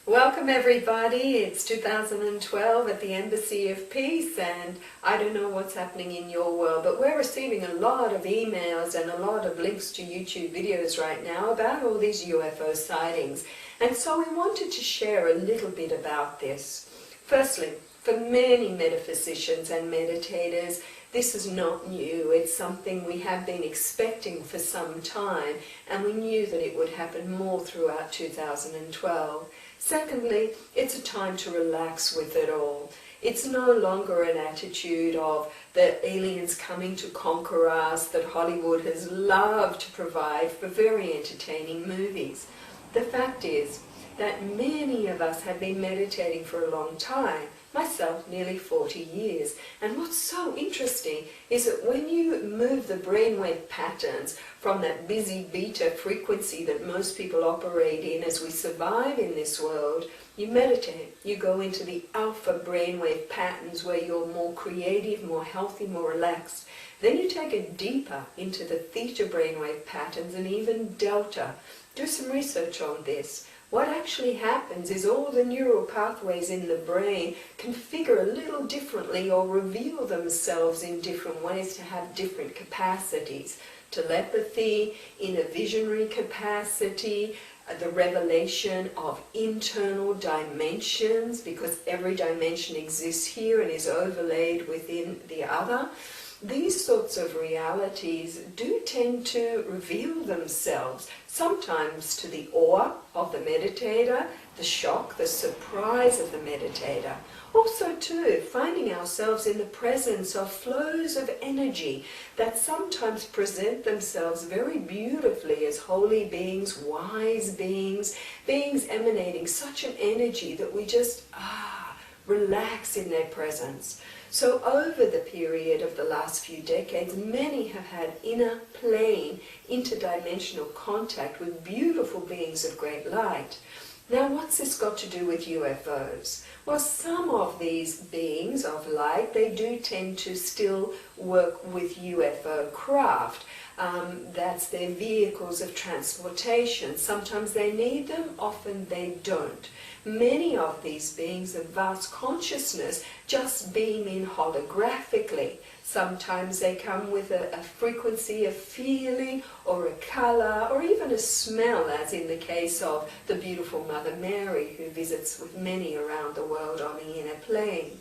Welcome everybody. It's 2012 at the Embassy of Peace, and I don't know what's happening in your world, but we're receiving a lot of emails and a lot of links to YouTube videos right now about all these UFO sightings. And so we wanted to share a little bit about this. Firstly, for many metaphysicians and meditators, this is not new. It's something we have been expecting for some time, and we knew that it would happen more throughout 2012. Secondly, it's a time to relax with it all. It's no longer an attitude of the aliens coming to conquer us that Hollywood has loved to provide for very entertaining movies. The fact is that many of us have been meditating for a long time, myself nearly 40 years. And what's so interesting is that when you move the brainwave patterns from that busy beta frequency that most people operate in as we survive in this world, you meditate, you go into the alpha brainwave patterns where you're more creative, more healthy, more relaxed. Then you take it deeper into the theta brainwave patterns and even delta. Do some research on this. What actually happens is all the neural pathways in the brain configure a little differently or reveal themselves in different ways to have different capacities. Telepathy, in a visionary capacity, the revelation of internal dimensions, because every dimension exists here and is overlaid within the other. These sorts of realities do tend to reveal themselves, sometimes to the awe of the meditator, the shock, the surprise of the meditator. Also too, finding ourselves in the presence of flows of energy that sometimes present themselves very beautifully as holy beings, wise beings, beings emanating such an energy that we just relax in their presence. So over the period of the last few decades, many have had inner plane, interdimensional contact with beautiful beings of great light. Now, what's this got to do with UFOs? Well, some of these beings of light, they do tend to still work with UFO craft. That's their vehicles of transportation. Sometimes they need them, often they don't. Many of these beings of vast consciousness just beam in holographically. Sometimes they come with a frequency of feeling or a color or even a smell, as in the case of the beautiful Mother Mary who visits with many around the world on the inner plane.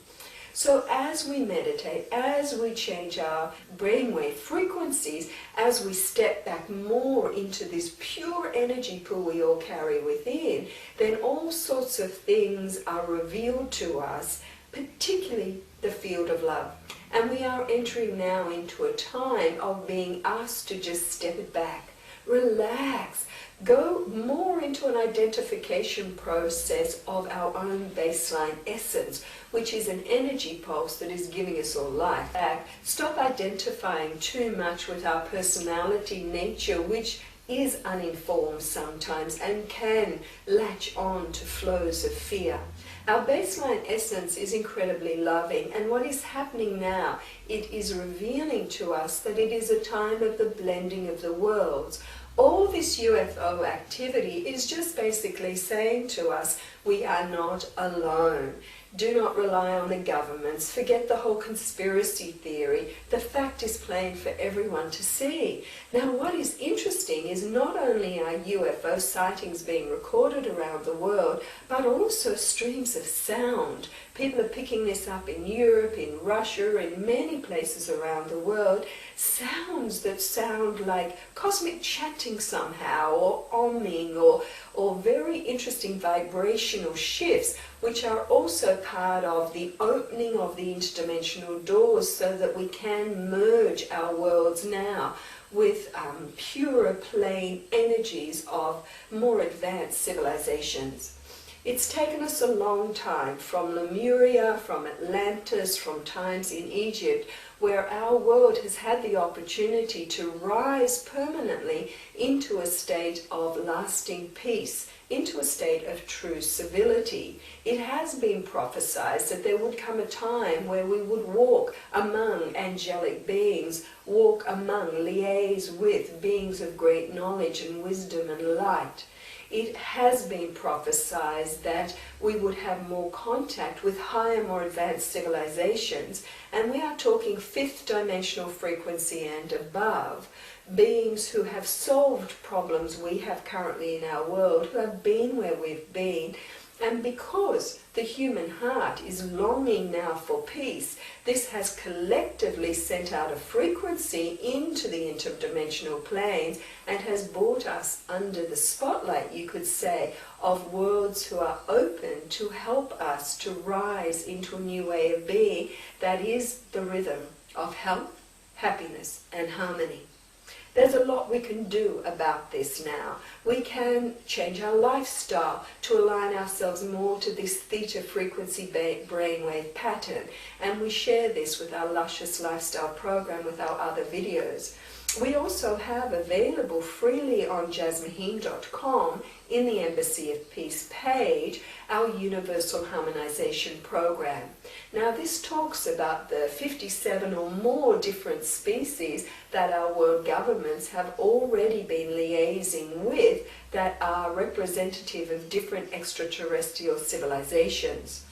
So as we meditate, as we change our brainwave frequencies, as we step back more into this pure energy pool we all carry within, then all sorts of things are revealed to us, particularly the field of love. And we are entering now into a time of being asked to just step it back, relax, go more into an identification process of our own baseline essence, which is an energy pulse that is giving us all life back. Stop identifying too much with our personality nature, which is uninformed sometimes and can latch on to flows of fear. Our baseline essence is incredibly loving, and what is happening now, it is revealing to us that it is a time of the blending of the worlds. All this UFO activity is just basically saying to us, we are not alone. Do not rely on the governments. Forget the whole conspiracy theory. The fact is plain for everyone to see. Now, what is interesting is not only are UFO sightings being recorded around the world, but also streams of sound. People are picking this up in Europe, in Russia, in many places around the world. Sounds that sound like cosmic chanting somehow, or oming, or very interesting vibrational shifts, which are also part of the opening of the interdimensional doors so that we can merge our worlds now with purer plane energies of more advanced civilizations. It's taken us a long time, from Lemuria, from Atlantis, from times in Egypt, where our world has had the opportunity to rise permanently into a state of lasting peace, into a state of true civility. It has been prophesied that there would come a time where we would walk among angelic beings, walk among, liaise with beings of great knowledge and wisdom and light. It has been prophesied that we would have more contact with higher, more advanced civilizations, and we are talking fifth dimensional frequency and above, beings who have solved problems we have currently in our world, who have been where we've been. And because the human heart is longing now for peace, this has collectively sent out a frequency into the interdimensional planes and has brought us under the spotlight, you could say, of worlds who are open to help us to rise into a new way of being that is the rhythm of health, happiness, and harmony. There's a lot we can do about this now. We can change our lifestyle to align ourselves more to this theta frequency brainwave pattern, and we share this with our Luscious Lifestyle program with our other videos. We also have available freely on jasmuheen.com in the Embassy of Peace page our Universal Harmonization program. Now this talks about the 57 or more different species that our world governments have already been liaising with that are representative of different extraterrestrial civilizations.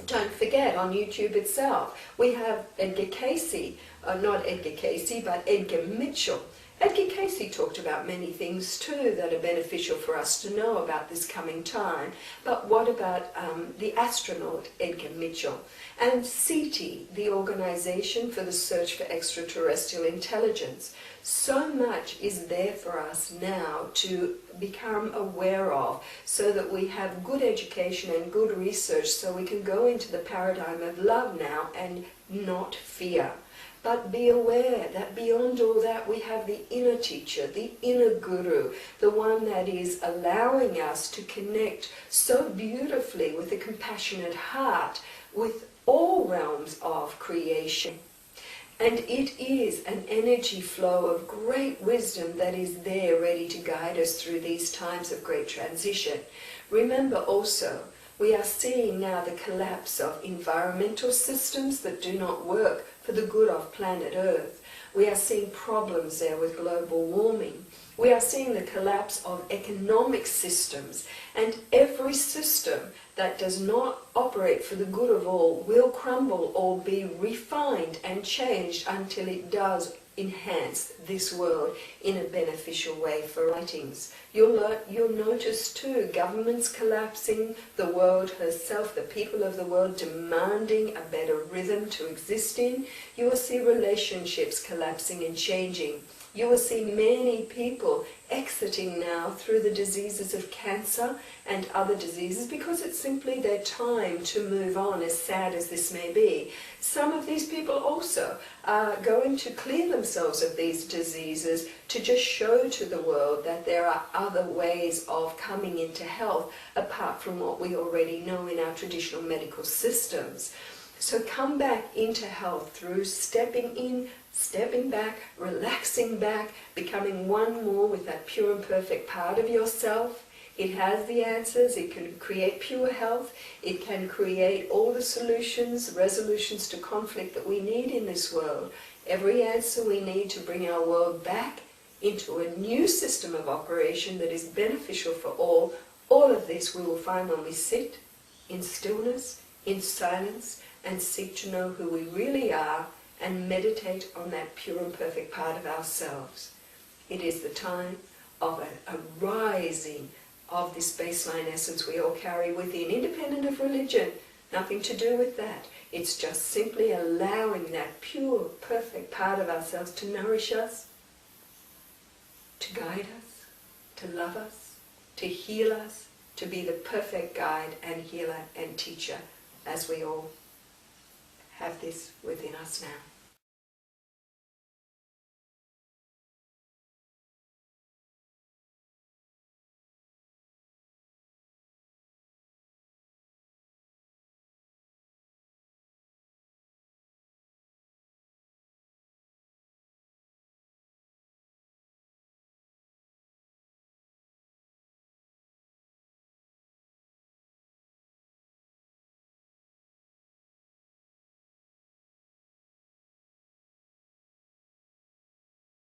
Don't forget, on YouTube itself, we have Edgar Cayce, not Edgar Cayce, but Edgar Mitchell. Edgar Cayce talked about many things too that are beneficial for us to know about this coming time. But what about the astronaut Edgar Mitchell? And SETI, the Organization for the Search for Extraterrestrial Intelligence. So much is there for us now to become aware of, so that we have good education and good research, so we can go into the paradigm of love now and not fear. But be aware that beyond all that we have the inner teacher, the inner guru, the one that is allowing us to connect so beautifully with a compassionate heart with all realms of creation. And it is an energy flow of great wisdom that is there ready to guide us through these times of great transition. Remember also, we are seeing now the collapse of environmental systems that do not work for the good of planet Earth. We are seeing problems there with global warming. We are seeing the collapse of economic systems, and every system that does not operate for the good of all will crumble or be refined and changed until it does enhance this world in a beneficial way for writings. You'll notice too governments collapsing, the world herself, the people of the world demanding a better rhythm to exist in. You will see relationships collapsing and changing. You will see many people exiting now through the diseases of cancer and other diseases because it's simply their time to move on, as sad as this may be. Some of these people also are going to clear themselves of these diseases to just show to the world that there are other ways of coming into health apart from what we already know in our traditional medical systems. So come back into health through stepping in, stepping back, relaxing back, becoming one more with that pure and perfect part of yourself. It has the answers. It can create pure health. It can create all the solutions, resolutions to conflict that we need in this world. Every answer we need to bring our world back into a new system of operation that is beneficial for all. All of this we will find when we sit in stillness, in silence, and seek to know who we really are and meditate on that pure and perfect part of ourselves. It is the time of a rising of this baseline essence we all carry within, independent of religion. Nothing to do with that. It's just simply allowing that pure, perfect part of ourselves to nourish us, to guide us, to love us, to heal us, to be the perfect guide and healer and teacher, as we all have this within us now.